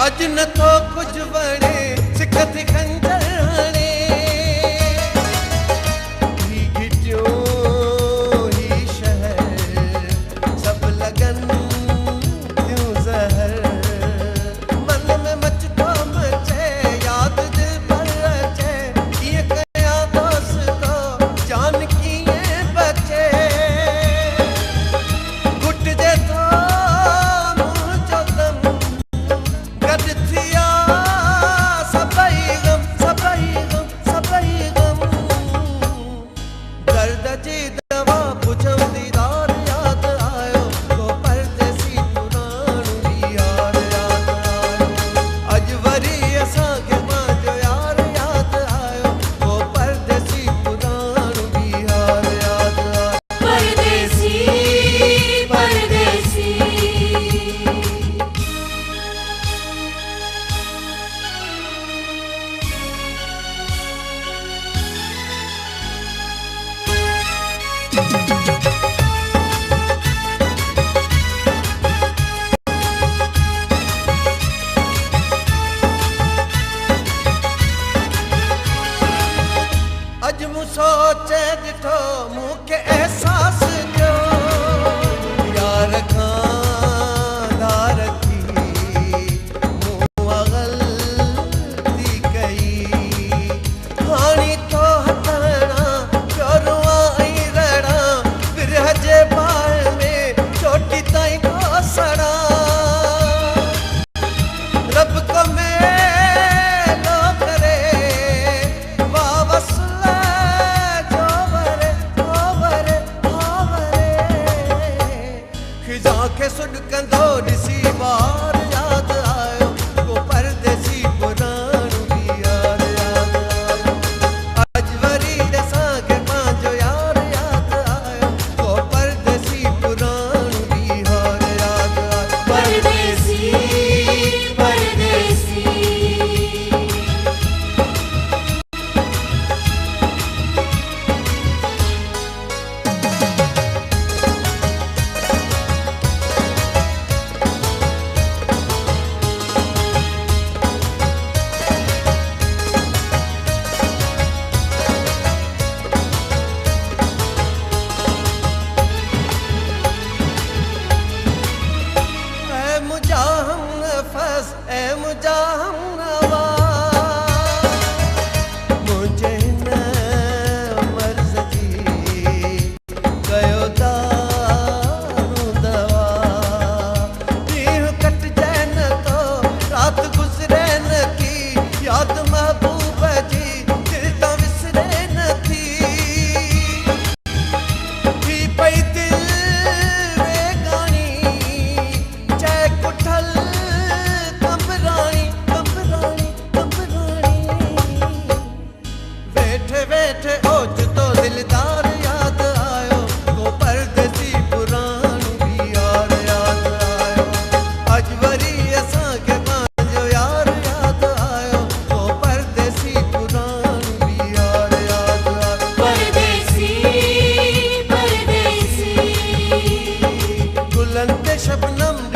अज न तो कुछ बने सिखत खंजर हणे ही घिटियो ही शहर सब लगन क्यों जहर मन में मचको मचे याद दिल पर रचे ये कया दोस्त को जान किए बचे घुट दे तो अज मूं सोचे ॾिठो मूंखे एहसास थियो यार खां धार थी मूं ग़लती कई हाणी तो हथणा पियो रुआं ऐं रहिड़ा विरह जे बाहि में चोटी ताईं घोसड़ा रब को मेलो करे वापस के सुन कंदो ॾिसी बार याद आयो को परदेसी पुराणो भी यार याद आयो अज वरी असांखे पंहिंजो यार याद आयो को परदेसी पुराणो भी यार याद आयो परदेसी परदेसी शबनम